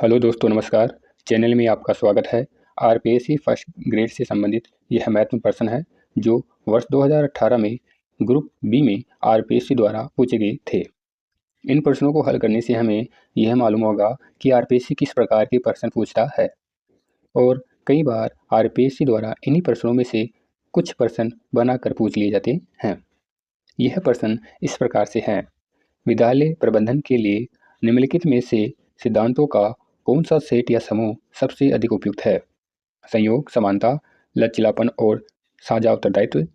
Hello दोस्तों, नमस्कार। Channel में आपका स्वागत है। आरपीएससी फर्स्ट ग्रेड से संबंधित यह महत्वपूर्ण प्रश्न है जो वर्ष 2018 में ग्रुप बी में आरपीएससी द्वारा पूछे गए थे। इन प्रश्नों को हल करने से हमें यह मालूम होगा कि आरपीएससी किस प्रकार के प्रश्न पूछता है और कई बार आरपीएससी द्वारा इन्हीं प्रश्नों में से कुछ प्रश्न बनाकर पूछ लिए जाते हैं। यह प्रश्न इस प्रकार से है: विद्यालय प्रबंधन के लिए निम्नलिखित में से सिद्धांतों का कौन सा सेट या समूह सबसे अधिक उपयुक्त है? संयोग, समानता, लचीलापन और साझा उत्तरदायित्व।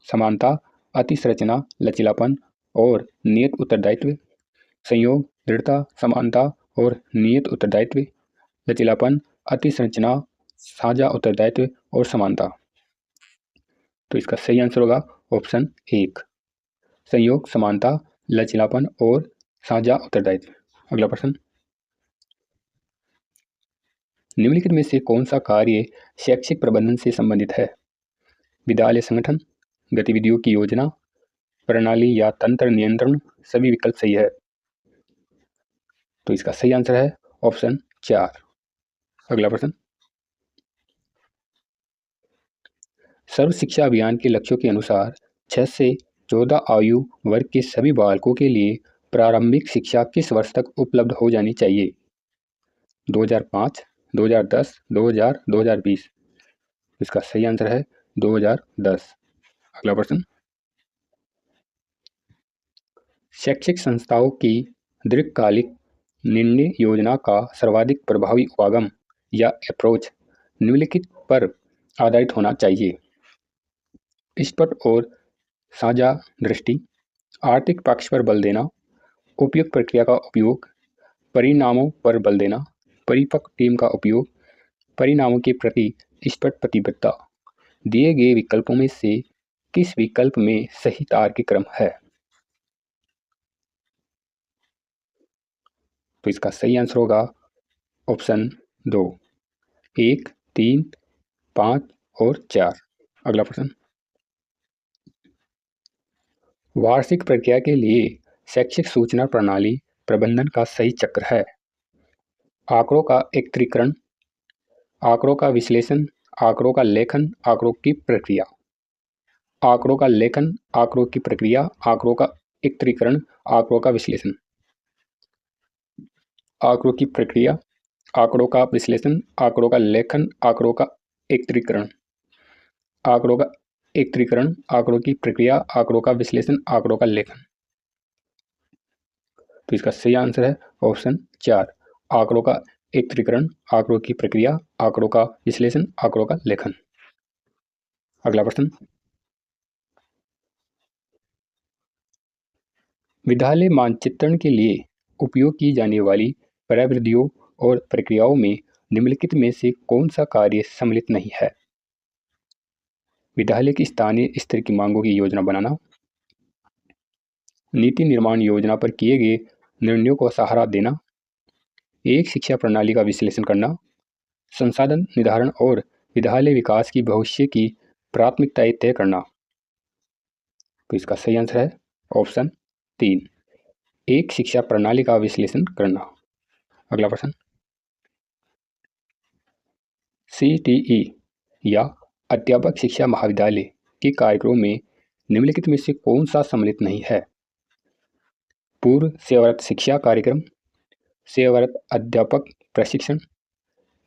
समानता, अतिसंरचना, लचीलापन और नियत उत्तरदायित्व। संयोग, दृढ़ता, समानता और नियत उत्तरदायित्व। लचीलापन, अतिसंरचना, साझा उत्तरदायित्व और समानता। तो इसका सही आंसर होगा ऑप्शन 1, संयोग, समानता, लचीलापन और साझा उत्तरदायित्व। अगला प्रश्न, निम्नलिखित में से कौन सा कार्य शैक्षिक प्रबंधन से संबंधित है? विद्यालय संगठन, गतिविधियों की योजना, प्रणाली या तंत्र नियंत्रण। सभी विकल्प सही है। तो इसका सही आंसर है ऑप्शन 4। अगला प्रश्न, सर्व शिक्षा अभियान के लक्ष्यों के अनुसार 6 से 14 आयु वर्ग के सभी बालकों के लिए प्रारंभिक शिक्षा किस वर्ष तक उपलब्ध हो जानी चाहिए? 2005, 2010, 2000, 2020। इसका सही आंसर है 2010। अगला प्रश्न, शैक्षिक संस्थाओं की दीर्घकालिक निर्णय योजना का सर्वाधिक प्रभावी उपागम या अप्रोच निम्नलिखित पर आधारित होना चाहिए: स्पष्ट और साझा दृष्टि, आर्थिक पक्ष पर बल देना, उपयुक्त प्रक्रिया का उपयोग, परिणामों पर बल देना, परिपक्व टीम का उपयोग, परिणामों के प्रति स्पष्ट प्रतिबद्धता। दिए गए विकल्पों में से किस विकल्प में सही तार्किक क्रम है? तो इसका सही आंसर होगा ऑप्शन 2, 1, 3, 5 और 4। अगला प्रश्न, वार्षिक प्रक्रिया के लिए शैक्षिक सूचना प्रणाली प्रबंधन का सही चक्र है: आंकड़ों का एकत्रीकरण, आंकड़ों का विश्लेषण, आंकड़ों का लेखन, आंकड़ों की प्रक्रिया। आंकड़ों का लेखन, आंकड़ों की प्रक्रिया, आंकड़ों का एकत्रीकरण, आंकड़ों का विश्लेषण। आंकड़ों की प्रक्रिया, आंकड़ों का विश्लेषण, आंकड़ों का लेखन, आंकड़ों का एकत्रीकरण। आंकड़ों का एकत्रीकरण, आंकड़ों की प्रक्रिया, आंकड़ों का विश्लेषण, आंकड़ों का लेखन। तो इसका सही आंसर है ऑप्शन 4, आंकड़ों का एकत्रीकरण, आंकड़ों की प्रक्रिया, आंकड़ों का विश्लेषण, आंकड़ों का लेखन। अगला प्रश्न, विद्यालय मानचित्रण के लिए उपयोग की जाने वाली प्रविधियों और प्रक्रियाओं में निम्नलिखित में से कौन सा कार्य सम्मिलित नहीं है? विद्यालय की स्थानीय स्तर की मांगों की योजना बनाना, नीति निर्माण योजना पर किए गए निर्णयों को सहारा देना, एक शिक्षा प्रणाली का विश्लेषण करना, संसाधन निर्धारण और विद्यालय विकास की भविष्य की प्राथमिकताएं तय करना। तो इसका सही आंसर है ऑप्शन 3, एक शिक्षा प्रणाली का विश्लेषण करना। अगला प्रश्न, सीटीई या अध्यापक शिक्षा महाविद्यालय के कार्यक्रमों में निम्नलिखित में से कौन सा सम्मिलित नहीं है? पूर्व सेवारत शिक्षा कार्यक्रम, सेवारत अध्यापक प्रशिक्षण,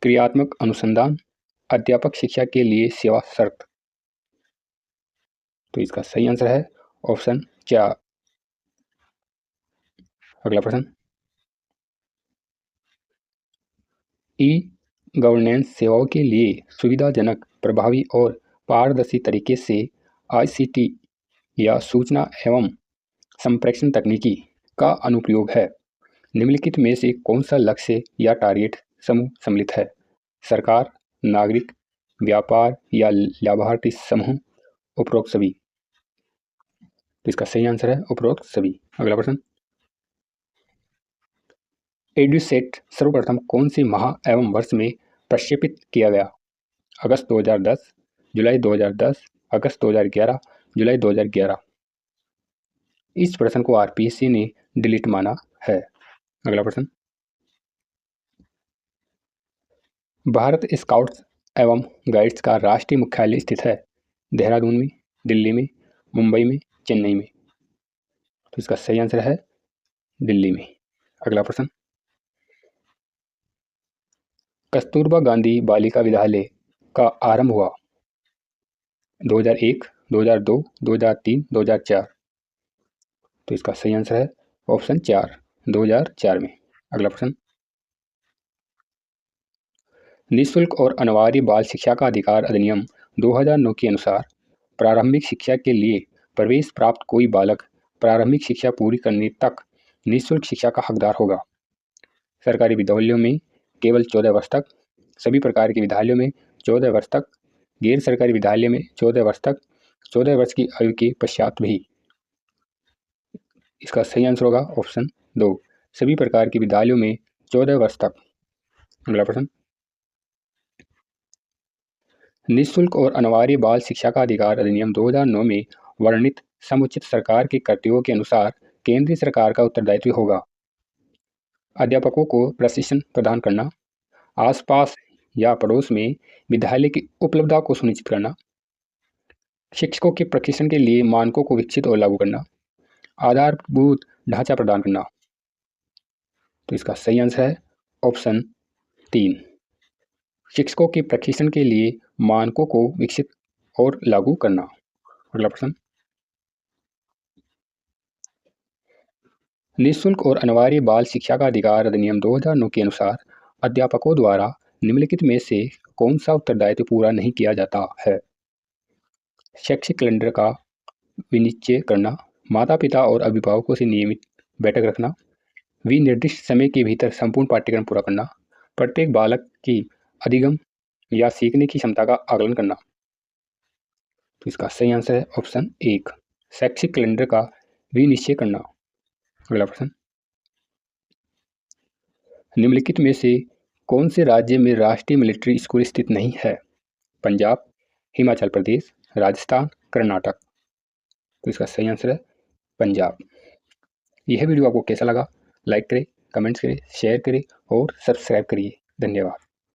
क्रियात्मक अनुसंधान, अध्यापक शिक्षा के लिए सेवा शर्त। तो इसका सही आंसर है ऑप्शन 4। अगला प्रश्न, ई गवर्नेंस सेवाओं के लिए सुविधाजनक, प्रभावी और पारदर्शी तरीके से आईसीटी या सूचना एवं संप्रेषण तकनीकी का अनुप्रयोग है। निम्नलिखित में से कौन सा लक्ष्य या टारगेट समूह सम्मिलित है? सरकार, नागरिक, व्यापार या लाभार्थी समूह, उपरोक्त सभी। तो इसका सही आंसर है उपरोक्त सभी। अगला प्रश्न, एड्यूसेट सर्वप्रथम कौन से माह एवं वर्ष में प्रक्षेपित किया गया? अगस्त 2010, जुलाई 2010, अगस्त 2011, जुलाई 2011। इस प्रश्न को आरपीएससी ने डिलीट माना है। अगला प्रश्न, भारत स्काउट्स एवं गाइड्स का राष्ट्रीय मुख्यालय स्थित है देहरादून में, दिल्ली में, मुंबई में, चेन्नई में। तो इसका सही आंसर है दिल्ली में। अगला प्रश्न, कस्तूरबा गांधी बालिका विद्यालय का आरंभ हुआ 2001, 2002, 2003, 2004। तो इसका सही आंसर है ऑप्शन 4, 2004 में। अगला प्रश्न, निःशुल्क और अनिवार्य बाल शिक्षा का अधिकार अधिनियम 2009 के अनुसार प्रारंभिक शिक्षा के लिए प्रवेश प्राप्त कोई बालक प्रारंभिक शिक्षा पूरी करने तक निःशुल्क शिक्षा का हकदार होगा। सरकारी विद्यालयों में केवल 14 वर्ष तक, सभी प्रकार के विद्यालयों में 14 वर्ष तक, गैर सरकारी विद्यालय में 14 वर्ष तक, 14 वर्ष की आयु के पश्चात भी। इसका सही आंसर होगा ऑप्शन 2, सभी प्रकार के विद्यालयों में 14 वर्ष तक। अगला प्रश्न, निःशुल्क और अनिवार्य बाल शिक्षा का अधिकार अधिनियम 2009 में वर्णित समुचित सरकार के कर्तव्यों के अनुसार केंद्रीय सरकार का उत्तरदायित्व होगा। अध्यापकों को प्रशिक्षण प्रदान करना, आसपास या पड़ोस में विद्यालय की उपलब्धता को सुनिश्चित करना, शिक्षकों के प्रशिक्षण के लिए मानकों को विकसित और लागू करना, आधारभूत ढांचा प्रदान करना। तो इसका सही आंसर है ऑप्शन 3, शिक्षकों के प्रशिक्षण के लिए मानकों को विकसित और लागू करना। अगला प्रश्न, निःशुल्क और अनिवार्य बाल शिक्षा का अधिकार अधिनियम 2009 के अनुसार अध्यापकों द्वारा निम्नलिखित में से कौन सा उत्तरदायित्व पूरा नहीं किया जाता है? शैक्षिक कैलेंडर का विनिश्चय करना, माता पिता और अभिभावकों से नियमित बैठक रखना, विनिर्दिष्ट समय के भीतर संपूर्ण पाठ्यक्रम पूरा करना, प्रत्येक बालक की अधिगम या सीखने की क्षमता का आकलन करना। तो इसका सही आंसर है ऑप्शन 1, शैक्षिक कैलेंडर का विनिश्चय करना। अगला प्रश्न, निम्नलिखित में से कौन से राज्य में राष्ट्रीय मिलिट्री स्कूल स्थित नहीं है? पंजाब, हिमाचल प्रदेश, राजस्थान, कर्नाटक। तो इसका सही आंसर है पंजाब। यह वीडियो आपको कैसा लगा? लाइक करें, कमेंट्स करें, शेयर करें और सब्सक्राइब करिए। धन्यवाद।